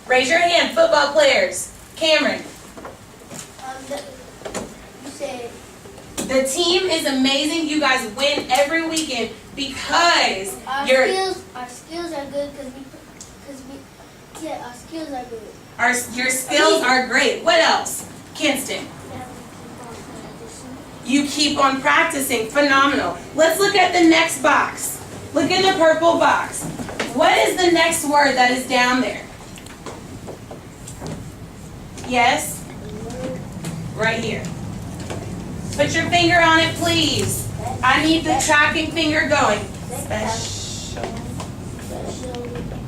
Raise your hand, football players. Cameron. You said The team is amazing. You guys win every weekend because our skills are good our skills are good. your skills are great. What else? Kinston. You keep on practicing. Phenomenal. Let's look at the next box. Look in the purple box. What is the next word that is down there? Yes? Right here. Put your finger on it, please. I need the tracking finger going.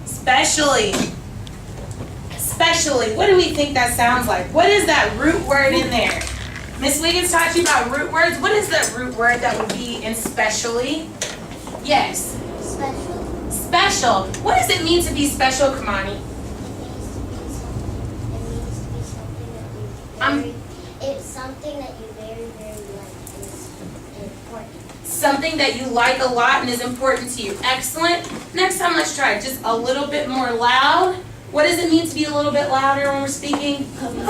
Specially. What do we think that sounds like? What is that root word in there? Miss Wiggins taught you about root words. What is that root word that would be in specially? Yes. Special. What does it mean to be special, Kamani? It's something that you very, very like and is important. Something that you like a lot and is important to you. Excellent. Next time, let's try it just a little bit more loud. What does it mean to be a little bit louder when we're speaking? Conviction.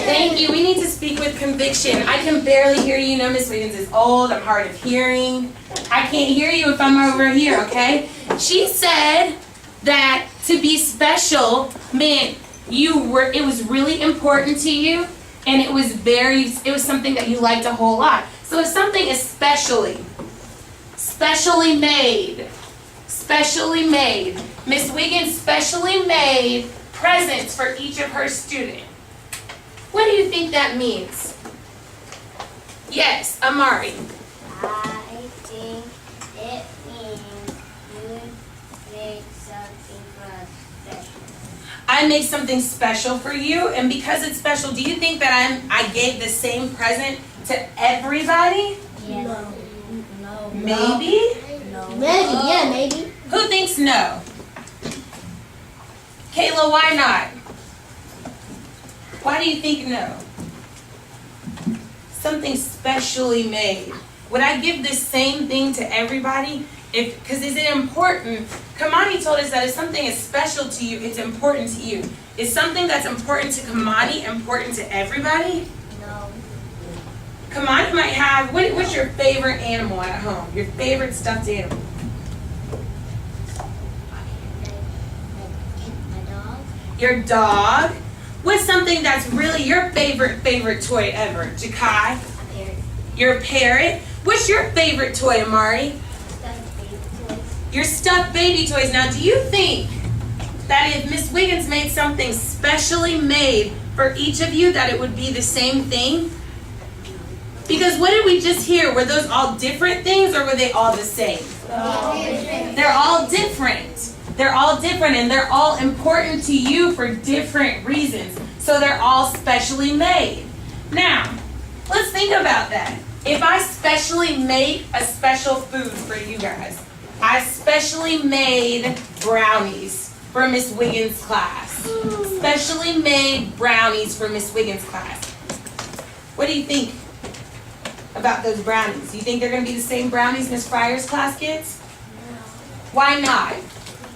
Thank you. We need to speak with conviction. I can barely hear you. No, Miss Wiggins is old. I'm hard of hearing. I can't hear you if I'm over here, okay? She said that to be special meant it was really important to you, and it was something that you liked a whole lot. So if something is specially made, Miss Wiggins specially made presents for each of her students. What do you think that means? Yes, Amari. I think it means you make something special. I made something special for you, and because it's special, do you think that I gave the same present to everybody? Yes. No. Maybe? No. Maybe, yeah, maybe. Who thinks no? Kayla, why not? Why do you think no? Something specially made. Would I give this same thing to everybody? Because is it important? Kamani told us that if something is special to you, it's important to you. Is something that's important to Kamani important to everybody? No. Kamani might have, what's your favorite animal at home? Your favorite stuffed animal? My dog. Your dog? What's something that's really your favorite toy ever? Jakai? A parrot. Your parrot? What's your favorite toy, Amari? Stuffed baby toys. Your stuffed baby toys. Now, do you think that if Miss Wiggins made something specially made for each of you, that it would be the same thing? Because what did we just hear? Were those all different things, or were they all the same? They're all different. They're all different, and they're all important to you for different reasons. So they're all specially made. Now, let's think about that. If I specially make a special food for you guys, I specially made brownies for Miss Wiggins' class. Specially made brownies for Miss Wiggins' class. What do you think about those brownies? Do you think they're going to be the same brownies Miss Fryer's class gets? No. Why not?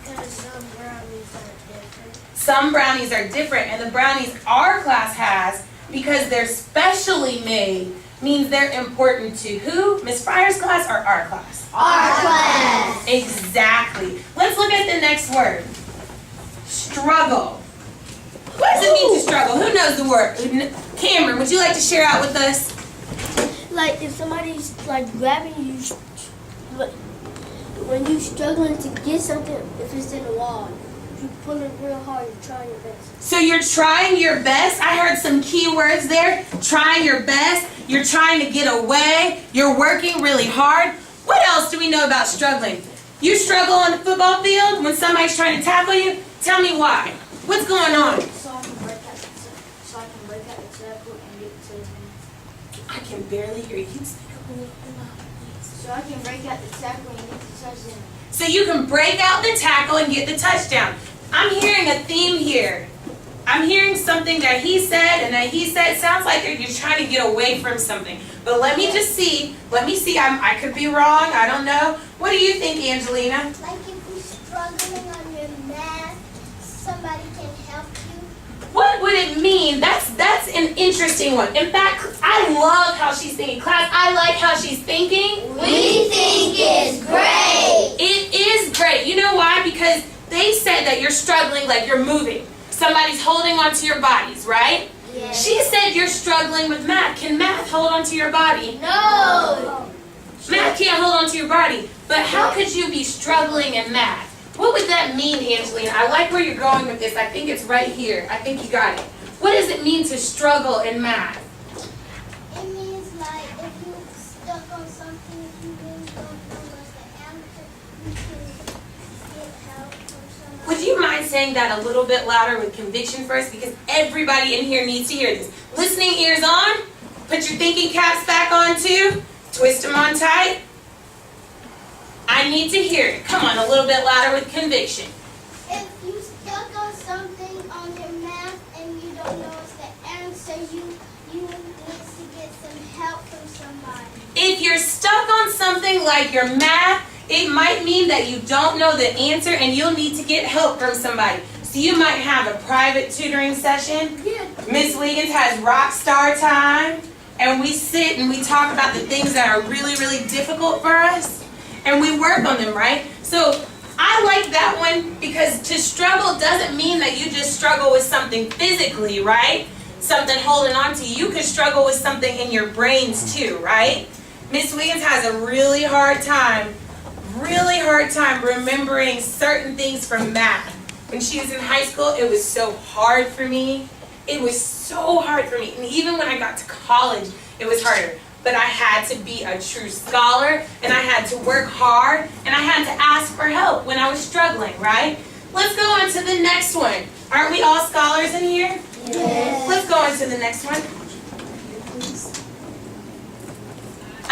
Because some brownies are different. Some brownies are different, and the brownies our class has, because they're specially made, means they're important to who? Miss Fryer's class or our class? Our class. Exactly. Let's look at the next word. Struggle. What does it mean to struggle? Who knows the word? Cameron, would you like to share out with us? Like if somebody's like grabbing you, when you're struggling to get something, if it's in the wall, you pull it real hard, you're trying your best. So you're trying your best. I heard some key words there. Trying your best. You're trying to get away. You're working really hard. What else do we know about struggling? You struggle on the football field when somebody's trying to tackle you? Tell me why. What's going on? So I can break out the tackle and get to the touchdown. I can barely hear you. Can you speak up a little bit louder, please? So I can break out the tackle and get the touchdown. So you can break out the tackle and get the touchdown. I'm hearing a theme here. I'm hearing something that he said and that he said. Sounds like you're trying to get away from something. But let me just see. Let me see. I could be wrong. I don't know. What do you think, Angelina? Like if you're struggling on your math, somebody mean, that's an interesting one. In fact, I love how she's thinking. Class, I like how she's thinking. We think it's great. It is great. You know why? Because they said that you're struggling like you're moving. Somebody's holding onto your bodies, right? Yes. She said you're struggling with math. Can math hold onto your body? No. Math can't hold onto your body. But how could you be struggling in math? What would that mean, Angelina? I like where you're going with this. I think it's right here. I think you got it. What does it mean to struggle in math? It means like if you stuck on something, if you really don't know what's the answer, you can get help from somebody. Would you mind saying that a little bit louder with conviction first? Because everybody in here needs to hear this. Listening ears on. Put your thinking caps back on too. Twist them on tight. I need to hear it. Come on, a little bit louder with conviction. If you stuck on something on your math and you don't know what's the answer, you need to get some help from somebody. If you're stuck on something like your math, it might mean that you don't know the answer and you'll need to get help from somebody. So you might have a private tutoring session. Miss Wiggins has rock star time, and we sit and we talk about the things that are really, really difficult for us, and we work on them, right? So I like that one because to struggle doesn't mean that you just struggle with something physically, right? Something holding on to you. You could struggle with something in your brains too, right? Miss Wiggins has a really hard time remembering certain things from math. When she was in high school, it was so hard for me. It was so hard for me. And even when I got to college, it was harder. But I had to be a true scholar, and I had to work hard, and I had to ask for help when I was struggling, right? Let's go on to the next one. Aren't we all scholars in here? Yes. Let's go on to the next one.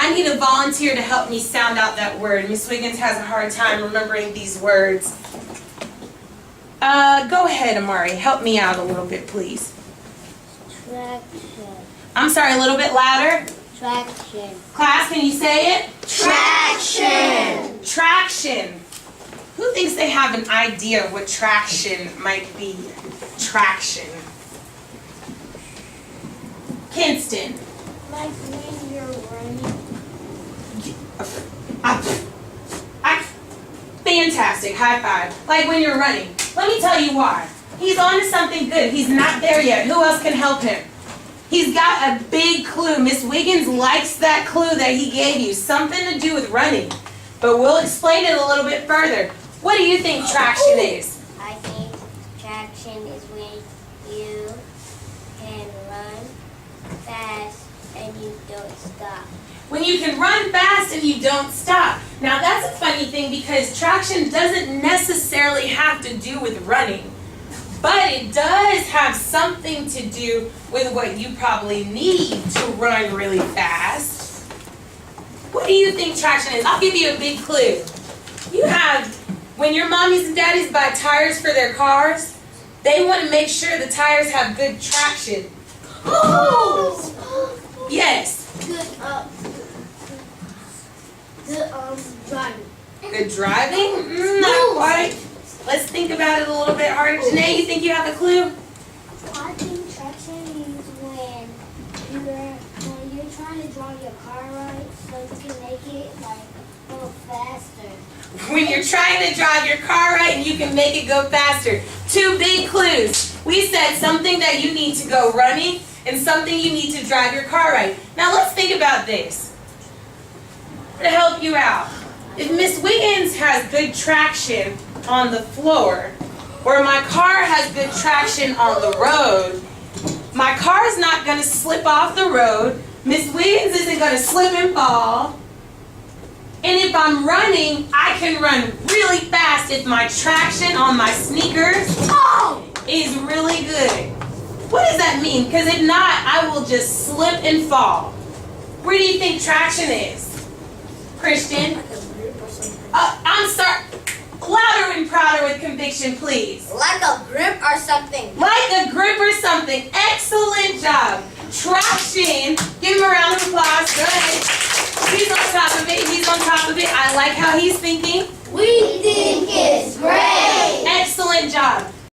I need a volunteer to help me sound out that word. Miss Wiggins has a hard time remembering these words. Go ahead, Amari. Help me out a little bit, please. Traction. I'm sorry, a little bit louder. Traction. Class, can you say it? Traction. Traction. Who thinks they have an idea of what traction might be? Traction. Kinston. Like when you're running. Fantastic. High five. Like when you're running. Let me tell you why. He's on to something good. He's not there yet. Who else can help him? He's got a big clue. Miss Wiggins likes that clue that he gave you. Something to do with running. But we'll explain it a little bit further. What do you think traction is? I think traction is when you can run fast and you don't stop. When you can run fast and you don't stop. Now that's a funny thing because traction doesn't necessarily have to do with running. But it does have something to do with what you probably need to run really fast. What do you think traction is? I'll give you a big clue. You have, when your mommies and daddies buy tires for their cars, they want to make sure the tires have good traction. Oh! Yes. Good driving. Good driving? Not quite. Let's think about it a little bit harder. Janae, you think you have a clue? I think traction is when you're trying to drive your car right, so you can make it like go faster. When you're trying to drive your car right and you can make it go faster. Two big clues. We said something that you need to go running and something you need to drive your car right. Now let's think about this. To help you out. If Miss Wiggins has good traction on the floor, or my car has good traction on the road, my car is not going to slip off the road. Miss Wiggins isn't going to slip and fall. And if I'm running, I can run really fast if my traction on my sneakers is really good. What does that mean? Because if not, I will just slip and fall. Where do you think traction is? Christian? I'm sorry. Louder and prouder with conviction, please. Like a grip or something. Like a grip or something. Excellent job. Traction. Give him a round of applause. Go ahead. He's on top of it. He's on top of it. I like how he's thinking. We think it's great. Excellent job.